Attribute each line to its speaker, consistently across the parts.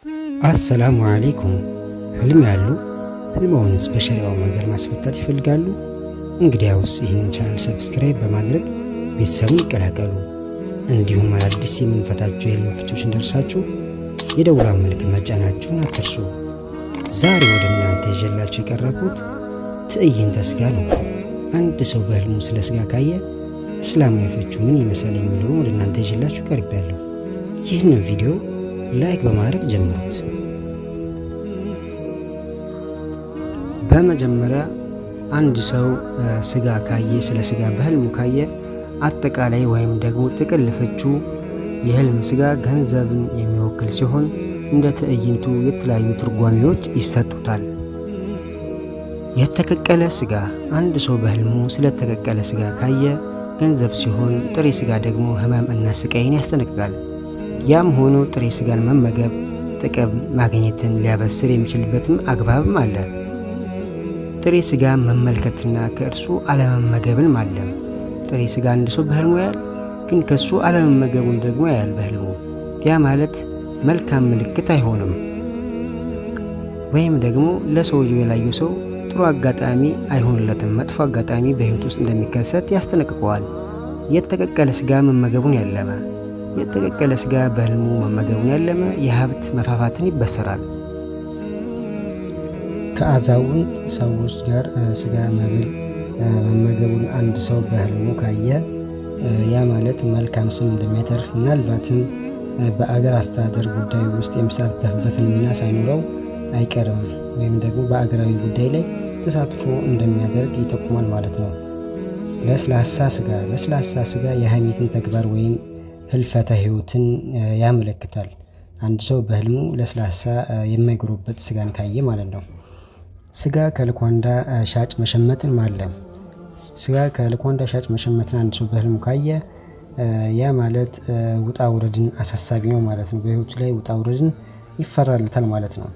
Speaker 1: አሰላሙ አለይኩም። ህልም ያሉ ህልምዎንስ በሸሪዓው መንገድ ማስፈታት ይፈልጋሉ? እንግዲያውስ ይህንን ቻናል ሰብስክራይብ በማድረግ ቤተሰቡን ይቀላቀሉ። እንዲሁም አዳዲስ የምንፈታቸው የህልም ፍቾች እንደርሳችሁ የደውሏን ምልክት መጫናችሁን አትርሱ። ዛሬ ወደ እናንተ ይዤላችሁ የቀረብኩት ትዕይንተ ስጋ ነው። አንድ ሰው በህልሙ ስለ ስጋ ካየ እስላማዊ ፍቹ ምን ይመስላል የሚለውን ወደ እናንተ ይዤላችሁ ቀርቤያለሁ። ይህንን ቪዲዮ ላይክ በማድረግ ጀምሩት። በመጀመሪያ አንድ ሰው ስጋ ካየ ስለ ስጋ በህልሙ ካየ አጠቃላይ ወይም ደግሞ ጥቅል ፍቹ የህልም ስጋ ገንዘብን የሚወክል ሲሆን እንደ ትዕይንቱ የተለያዩ ትርጓሜዎች ይሰጡታል። የተቀቀለ ስጋ፣ አንድ ሰው በህልሙ ስለተቀቀለ ስጋ ካየ ገንዘብ ሲሆን ጥሬ ስጋ ደግሞ ህመም እና ስቃይን ያስጠነቅቃል። ያም ሆኖ ጥሬ ስጋን መመገብ ጥቅም ማግኘትን ሊያበስር የሚችልበትም አግባብም አለ። ጥሬ ስጋ መመልከትና ከእርሱ አለመመገብን ማለም። ጥሬ ስጋ አንድ ሰው በህልሙ ያያል፣ ግን ከሱ አለመመገቡን ደግሞ ያያል በህልሙ። ያ ማለት መልካም ምልክት አይሆንም። ወይም ደግሞ ለሰውየው የላየው ሰው ጥሩ አጋጣሚ አይሆንለትም፣ መጥፎ አጋጣሚ በህይወት ውስጥ እንደሚከሰት ያስጠነቅቀዋል። የተቀቀለ ስጋ መመገቡን ያለመ፣ የተቀቀለ ስጋ በህልሙ መመገቡን ያለመ የሀብት መፋፋትን ይበሰራል። ከአዛውንት ሰዎች ጋር ስጋ መብል መመገቡን አንድ ሰው በህልሙ ካየ ያ ማለት መልካም ስም እንደሚያተርፍ፣ ምናልባትም በአገር አስተዳደር ጉዳይ ውስጥ የሚሳተፍበትን ሚና ሳይኖረው አይቀርም፣ ወይም ደግሞ በአገራዊ ጉዳይ ላይ ተሳትፎ እንደሚያደርግ ይጠቁማል ማለት ነው። ለስላሳ ስጋ የሐሜትን ተግባር ወይም ህልፈተ ህይወትን ያመለክታል። አንድ ሰው በህልሙ ለስላሳ የማይጎረበት ስጋን ካየ ማለት ነው። ስጋ ከልኳንዳ ሻጭ መሸመትን ማለም። ስጋ ከልኳንዳ ሻጭ መሸመትን አንድ ሰው በህልሙ ካየ ያ ማለት ውጣ ውረድን አሳሳቢ ነው ማለት ነው። በህይወቱ ላይ ውጣ ውረድን ይፈራልታል ማለት ነው።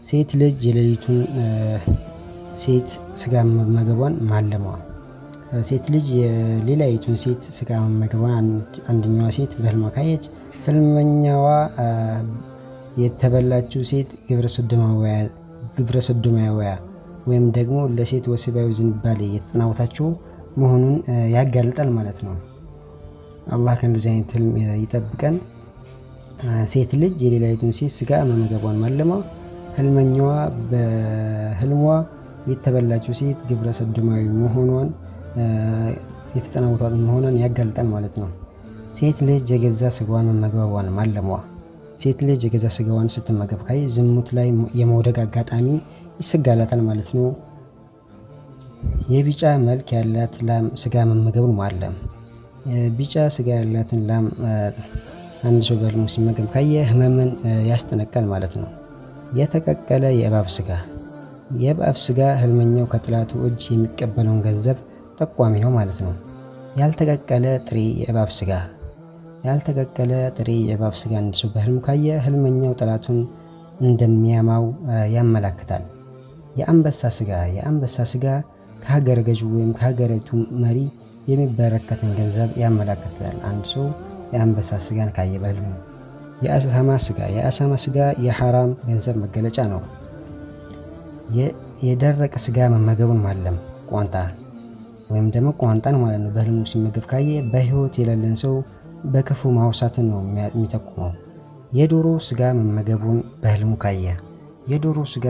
Speaker 1: ሴት ልጅ የሌሊቱን ሴት ስጋ መመገቧን ማለሟ። ሴት ልጅ የሌላይቱን ሴት ስጋ መመገቧን አንደኛዋ ሴት በህልሟ ካየች ህልመኛዋ የተበላችው ሴት ግብረ ሰዶማዊያ ወይም ደግሞ ለሴት ወሲባዊ ዝንባሌ የተጠናወታቸው መሆኑን ያጋልጣል ማለት ነው። አላህ ከእንደዚህ አይነት ህልም ይጠብቀን። ሴት ልጅ የሌላይቱን ሴት ስጋ መመገቧን ማለሟ ህልመኛዋ በህልሟ የተበላችው ሴት ግብረ ሰዶማዊ መሆኗን የተጠናወቷት መሆኗን ያጋልጣል ማለት ነው። ሴት ልጅ የገዛ ስጋዋን መመገቧን ማለሟ። ሴት ልጅ የገዛ ስጋዋን ስትመገብ ካይ ዝሙት ላይ የመውደቅ አጋጣሚ ይሰጋላታል ማለት ነው። የቢጫ መልክ ያላት ላም ስጋ መመገብን ማለም። ቢጫ ስጋ ያላትን ላም አንድ ሰው በህልሙ ሲመገብ ካየ ህመምን ያስጠነቅቃል ማለት ነው። የተቀቀለ የእባብ ስጋ ህልመኛው ከጥላቱ እጅ የሚቀበለውን ገንዘብ ጠቋሚ ነው ማለት ነው። ያልተቀቀለ ጥሬ የእባብ ስጋ አንድ ሰው በህልሙ ካየ ህልመኛው ጠላቱን እንደሚያማው ያመላክታል። የአንበሳ ስጋ ከሀገረ ገዥ ወይም ከሀገሪቱ መሪ የሚበረከትን ገንዘብ ያመላክታል። አንድ ሰው የአንበሳ ስጋን ካየ በህልሙ። የአሳማ ስጋ የሐራም ገንዘብ መገለጫ ነው። የደረቀ ስጋ መመገቡን ማለም። ቋንጣ ወይም ደግሞ ቋንጣን ማለት ነው በህልሙ ሲመገብ ካየ በህይወት የሌለን ሰው በክፉ ማውሳትን ነው የሚጠቁመው። የዶሮ ስጋ መመገቡን በህልሙ ካየ የዶሮ ስጋ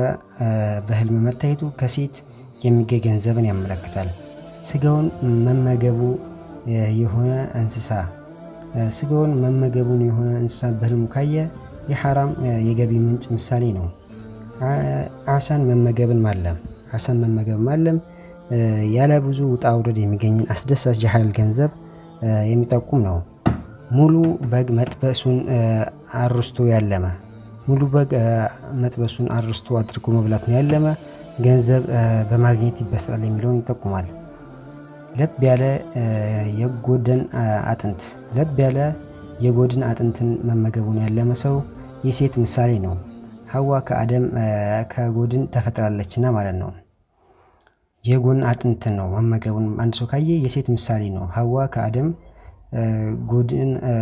Speaker 1: በህልም መታየቱ ከሴት የሚገኝ ገንዘብን ያመለክታል። ስጋውን መመገቡ የሆነ እንስሳ በህልሙ ካየ የሐራም የገቢ ምንጭ ምሳሌ ነው። አሳን መመገብን ማለም ያለ ብዙ ውጣ ውረድ የሚገኝን አስደሳች የሐላል ገንዘብ የሚጠቁም ነው። ሙሉ በግ መጥበሱን አርስቶ አድርጎ መብላቱን ያለመ ገንዘብ በማግኘት ይበስራል የሚለውን ይጠቁማል። ለብ ያለ የጎድን አጥንትን መመገቡን ያለመ ሰው የሴት ምሳሌ ነው። ሐዋ ከአደም ከጎድን ተፈጥራለችና ማለት ነው። የጎን አጥንት ነው መመገቡን አንድ ሰው ካየ የሴት ምሳሌ ነው። ሐዋ ከአደም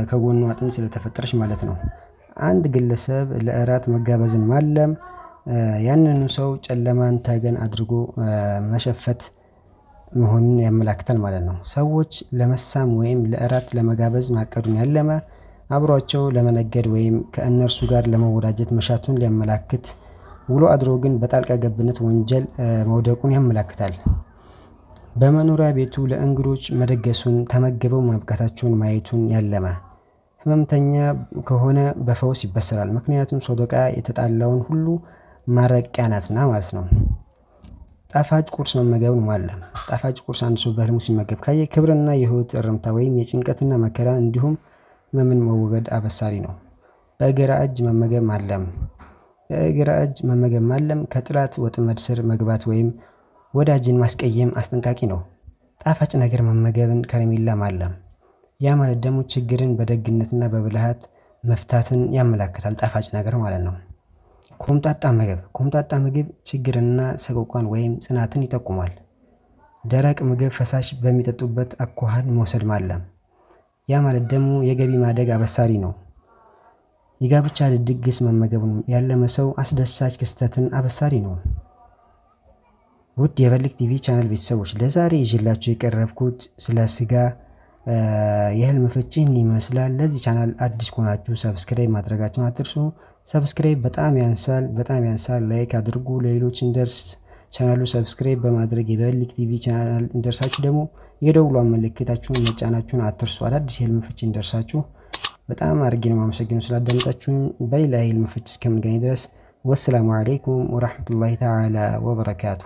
Speaker 1: ከጎኑ አጥንት ስለተፈጠረች ማለት ነው። አንድ ግለሰብ ለእራት መጋበዝን ማለም ያንኑ ሰው ጨለማን ተገን አድርጎ መሸፈት መሆኑን ያመላክታል ማለት ነው። ሰዎች ለመሳም ወይም ለእራት ለመጋበዝ ማቀዱን ያለመ አብሯቸው ለመነገድ ወይም ከእነርሱ ጋር ለመወዳጀት መሻቱን ሊያመላክት ውሎ አድሮ ግን በጣልቃ ገብነት ወንጀል መውደቁን ያመላክታል። በመኖሪያ ቤቱ ለእንግዶች መደገሱን ተመገበው ማብቃታቸውን ማየቱን ያለመ ህመምተኛ ከሆነ በፈውስ ይበሰራል። ምክንያቱም ሶደቃ የተጣላውን ሁሉ ማረቂያ ናትና ማለት ነው። ጣፋጭ ቁርስ መመገብን ማለም ጣፋጭ ቁርስ አንድ ሰው በህልሙ ሲመገብ ካየ ክብርና የህይወት እርምታ ወይም የጭንቀትና መከራን እንዲሁም ህመምን መወገድ አበሳሪ ነው። በግራ እጅ መመገብ ማለም በግራ እጅ መመገብ ማለም ከጥላት ወጥመድ ስር መግባት ወይም ወዳጅን ማስቀየም አስጠንቃቂ ነው። ጣፋጭ ነገር መመገብን ከረሜላ ማለም ያ ማለት ደግሞ ችግርን በደግነትና በብልሃት መፍታትን ያመላክታል። ጣፋጭ ነገር ማለት ነው። ኮምጣጣ ምግብ ችግርና ሰቆቃን ወይም ጽናትን ይጠቁማል። ደረቅ ምግብ ፈሳሽ በሚጠጡበት አኳኋን መውሰድ ማለም ያ ማለት ደግሞ የገቢ ማደግ አበሳሪ ነው። የጋብቻ ድግስ መመገብን ያለመ ሰው አስደሳች ክስተትን አበሳሪ ነው። ውድ የበልግ ቲቪ ቻናል ቤተሰቦች ለዛሬ ይዤላችሁ የቀረብኩት ስለ ስጋ የህልም ፍቺን ይመስላል። ለዚህ ቻናል አዲስ ከሆናችሁ ሰብስክራይብ ማድረጋችሁን አትርሱ። ሰብስክራይብ በጣም ያንሳል። ላይክ አድርጉ ለሌሎች እንደርስ። ቻናሉ ሰብስክራይብ በማድረግ የበልግ ቲቪ ቻናል እንደርሳችሁ ደግሞ የደውሏን ምልክታችሁን መጫናችሁን አትርሱ። አዳዲስ የህልም ፍቺ እንደርሳችሁ በጣም አድርጌ ነው የማመሰግነው ስላዳመጣችሁኝ። በሌላ የህልም ፍቺ እስከምንገናኝ ድረስ ወሰላሙ አለይኩም ወራህመቱላሂ ተዓላ ወበረካቱ።